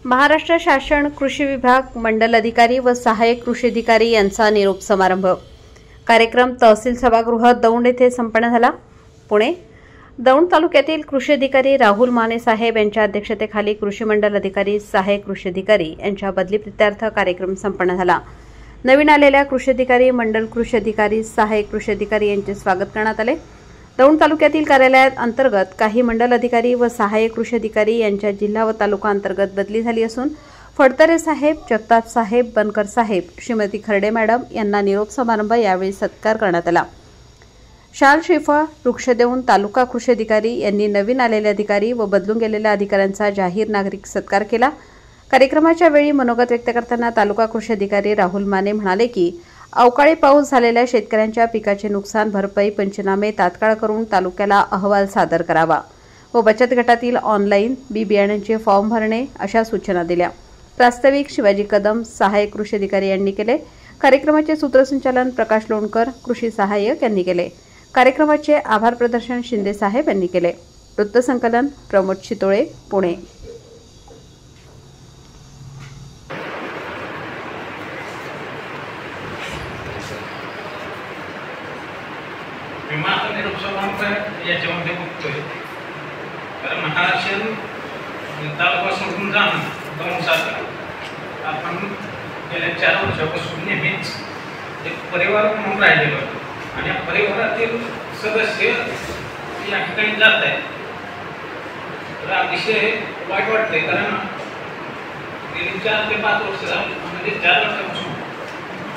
महाराष्ट्र शासन कृषी विभाग मंडल अधिकारी व सहाय्यक कृषी अधिकारी यांचा निरोप समारंभ कार्यक्रम तहसील सभागृह दौंड येथे संपन्न झाला। पुणे दौंड तालुक्यातील कृषी अधिकारी राहुल माने साहेब यांच्या अध्यक्षतेखाली कृषी मंडल अधिकारी सहाय्यक कृषी अधिकारी यांच्या बदलीप्रित्यर्थ कार्यक्रम संपन्न झाला। नवीन आलेल्या कृषी अधिकारी मंडल कृषी अधिकारी सहाय्यक कृषी अधिकारी यांचे स्वागत करण्यात आले। दौंड तालुक्यातील कार्यालयात अंतर्गत काही मंडल अधिकारी व सहाय्यक कृषी अधिकारी यांच्या जिल्हा व तालुका अंतर्गत बदली झाली असून फडतरे साहेब, जगताप साहेब, बनकर साहेब, श्रीमती खर्डे मॅडम यांना निरोप समारंभ यावेळी सत्कार करण्यात आला। शाल श्रीफळ वृक्ष देऊन तालुका कृषी अधिकारी यांनी नवीन आलेले अधिकारी व बदलून गेलेल्या अधिकाऱ्यांचा जाहीर नागरिक सत्कार केला। कार्यक्रमाच्या वेळी मनोगत व्यक्त करताना तालुका कृषी अधिकारी राहुल माने म्हणाले की अवकाळी पाऊस झालेल्या शेतकऱ्यांच्या पिकाचे नुकसान भरपाई पंचनामे तात्काळ करून तालुक्याला अहवाल सादर करावा व बचत गटातील ऑनलाईन बी बियाण्यांचे फॉर्म भरणे अशा सूचना दिल्या। प्रास्ताविक शिवाजी कदम सहाय्यक कृषी अधिकारी यांनी केले। कार्यक्रमाचे सूत्रसंचालन प्रकाश लोणकर कृषी सहाय्यक यांनी केले। कार्यक्रमाचे आभार प्रदर्शन शिंदे साहेब यांनी केले। वृत्तसंकलन प्रमोद चितोळे, पुणे। विमानाचा निरोप समारंभ याच्यामध्ये बघतोय, कारण महाराष्ट्र तालुका सोडून जाणं दौंडसारखं आपण गेल्या 4 वर्षापासून नेहमीच एक परिवार म्हणून राहिलेलो आणि या परिवारातील सदस्य या ठिकाणी जात आहेत, तर अतिशय वाईट वाटते। कारण गेली 4 ते 5 वर्ष म्हणजे 4 वर्षापासून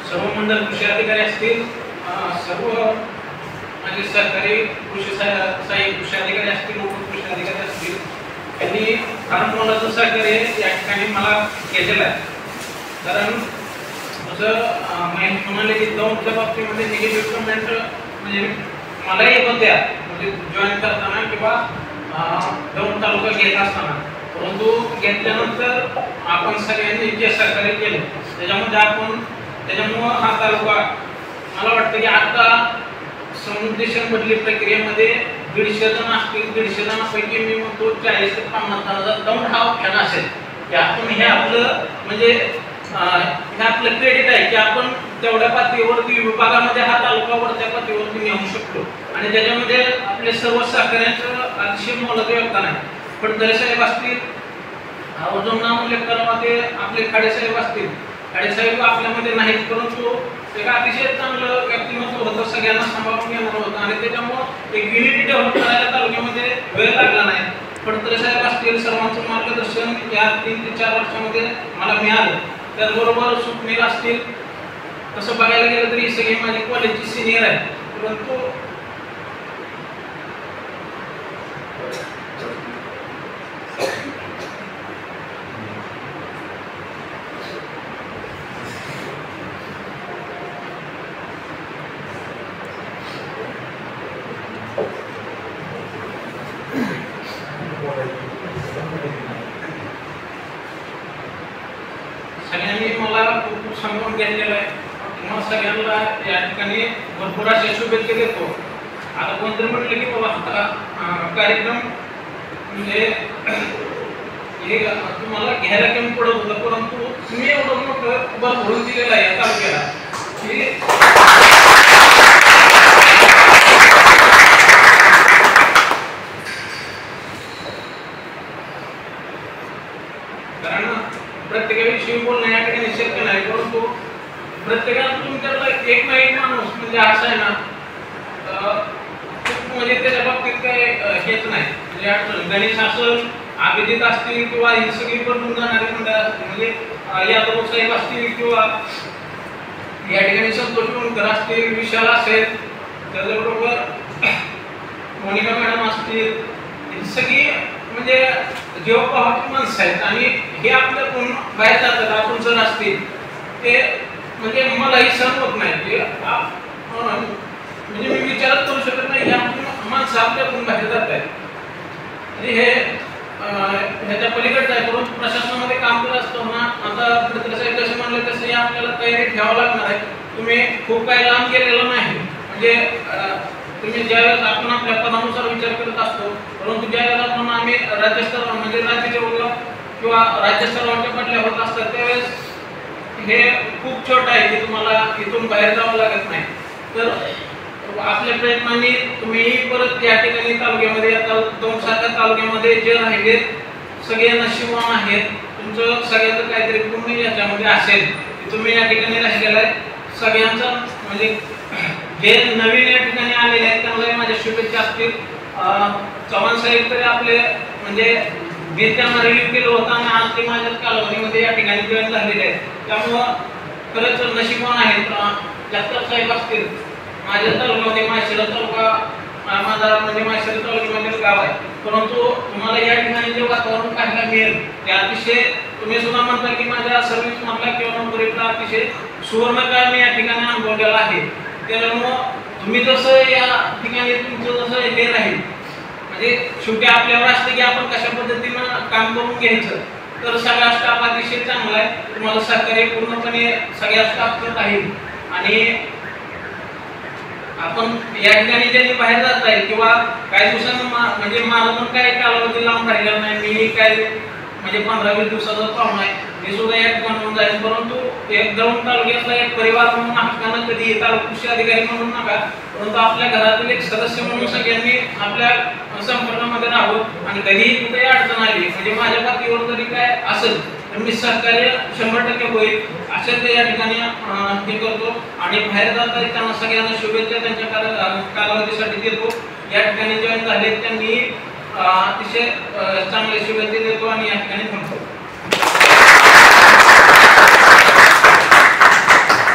सर्व मंडल कृषी अधिकारी असतील, सर्व म्हणजे सरकारी कृषी सहाय्यक कृषी अधिकारी असतील, कृषी अधिकारी असतील, त्यांनी फार मोलाचं सहकार्य या ठिकाणी मला केलेलं आहे। कारण जसं माहिती म्हणाले की दौंडच्या बाबतीमध्ये निगेटिव्ह कमेंट म्हणजे मला येत होत्या, म्हणजे जॉईन करताना किंवा दौंड तालुका घेत असताना, परंतु घेतल्यानंतर आपण सगळ्यांनी जे सहकार्य केले त्याच्यामुळं हा तालुका मला वाटतं की आता समुपदेशन बदली प्रक्रियेमध्ये 150 जण असतील, 150 जणांपैकी मी म्हणतो 40 ते 50 जणांचा दौंड हा ऑप्शन असेल की आपण हे आपलं म्हणजे हे आपलं क्रेडिट आहे की आपण तेवढ्या पातळीवरती विभागामध्ये हा तालुका वरच्या पातळीवरती नेऊ शकतो आणि त्याच्यामध्ये आपले सर्व सहकार्यांचं अतिशय मोलाचं योगदान आहे। फडतरे साहेब असतील, अजून नाव उल्लेख करावा ते आपले खाडे साहेब असतील, खाडे साहेब आपल्यामध्ये नाहीत, परंतु एक अतिशय चांगलं व्यक्तिमत्व होतं, सगळ्यांना सांभाळून घेणार होतं आणि त्याच्यामुळं एक युनिटी डेव्हलप करायला तालुक्यामध्ये वेळ लागला नाही। फडतरे साहेब असतील, सर्वांचं मार्गदर्शन या 3 ते 4 वर्षामध्ये मला मिळालं। त्याचबरोबर सुखनील असतील, तसं बघायला गेलं तरी सगळे माझे कॉलेजचे सिनियर आहेत, परंतु सगळ्यांनी मला खूप समजून घेतलेलं आहे। मग सगळ्यांना या ठिकाणी भरपूर अशा शुभेच्छा देतो। आता कोणतरी म्हटलं की बाबा हा कार्यक्रम म्हणजे हे तुम्हाला घ्यायला कमी पडत होतं, परंतु तुम्ही एवढं मोठं भर भरून दिलेलं आहे या तालुक्याला की कारण प्रत्येकाविषयी बोलणं या ठिकाणी शक्य नाही, परंतु प्रत्येकाला तुमच्याला एक ना एक माणूस म्हणजे असं आहे ना, म्हणजे त्याच्या बाबतीत काही हेच नाही, म्हणजे अडचण गणेश असेल, अभिजित असतील किंवा ही सगळी बदलून जाणारे मंडळ असतील, म्हणजे यादव साहेब असतील किंवा या ठिकाणी संतोष लोणकर असतील, विशाल असेल, त्याचबरोबर मोनिका मॅडम असतील, ही सगळी म्हणजे जेव्हा पाहतो माणसं आहेत आणि हे आपल्याकडून बाहेर जातात, आपण जर असतील ते म्हणजे मलाही सहन होत नाही की म्हणजे मी विचारच करू शकत नाही की आपण माणसं आपल्याकडून बाहेर जात आहेत, म्हणजे हे ह्याच्या पलीकडचं आहे। परंतु प्रशासनामध्ये काम करत असताना आता साहेब जसे म्हणले तसे आपल्याला तयारी ठेवावं लागणार आहे। तुम्ही खूप काही लांब गेलेलं नाही, म्हणजे तुम्ही ज्यावेळेस आपण आपल्या पदानुसार विचार करत असतो, परंतु ज्यावेळेस आपण आम्ही राज्यस्तरावर म्हणजे राज्य लेवलला किंवा राज्य स्तरावरच्या बदल्या होत असतात त्यावेळेस हे खूप छोटं आहे की तुम्हाला इथून बाहेर जावं लागत नाही. तर आपल्या प्रयत्नांनी तुम्ही परत या ठिकाणी तालुक्यामध्ये आता दौंडसारख्या तालुक्यामध्ये जे राहिले सगळे नशिबवान आहेत. तुमचं सगळ्यांचं काहीतरी पूर्ण याच्यामध्ये असेल की तुम्ही या ठिकाणी राहिलेलं आहे. सगळ्यांचं म्हणजे जे नवीन या ठिकाणी आलेले आहेत त्यांना माझ्या शुभेच्छा असतील. चव्हाण साहेब तरी आपले म्हणजे त्यांना रिलीव्ह केलं होतं आणि आज ते माझ्याच कालावधीमध्ये या ठिकाणी जॉईन झालेले आहेत. त्यामुळं खरंच नशिबवान आहेत. जगताप साहेब असतील माझ्या तालुक्यामध्ये माळशिरस तालुका माझा म्हणजे माळशिरस तालुक्यामधील गाव आहे. परंतु तुम्हाला या ठिकाणी जे वातावरण पाहायला मिळेल ते अतिशय तुम्ही सुद्धा म्हणता की माझ्या सर्व्हिस मधला किंवा नोकरीतला अतिशय सुवर्णकाळ मी या ठिकाणी अनुभवलेला आहे. त्यामुळं तुम्ही जसं या ठिकाणी तुमचं जसं हे राहील म्हणजे शेवटी आपल्यावर असते की आपण कशा पद्धतीनं काम करून घ्यायचं. तर सगळा स्टाफ अतिशय चांगला आहे. तुम्हाला सहकार्य पूर्णपणे सगळ्या स्टाफ करत आहे. आणि आपण या ठिकाणी ज्यांनी बाहेर जात आहे किंवा काही दिवसांना म्हणजे माझं पण काही कालावधी लांब राहिलेला नाही. मी काय म्हणजे 15-20 दिवसाचा पाहुणा आहे. मी सुद्धा या ठिकाणी जाईल. परंतु एक दौंड तालुक्यातला एक परिवार म्हणून हक्कानं कधी येतात कृषी अधिकारी म्हणून नका परंतु आपल्या घरातील एक सदस्य म्हणून सगळ्यांनी आपल्या संपर्कामध्ये राहावं. आणि कधीही कुठेही अडचण आली म्हणजे माझ्या पातळीवर जरी काय असेल तर मी सहकार्य 100% होईल असेच या ठिकाणी हे करतो. आणि बाहेर जाता त्यांना सगळ्यांना शुभेच्छा त्यांच्या कालावधीसाठी देतो. या ठिकाणी जॉईन झाले त्यांनी अतिशय चांगले शुभेच्छा देतो आणि या ठिकाणी थांबतो.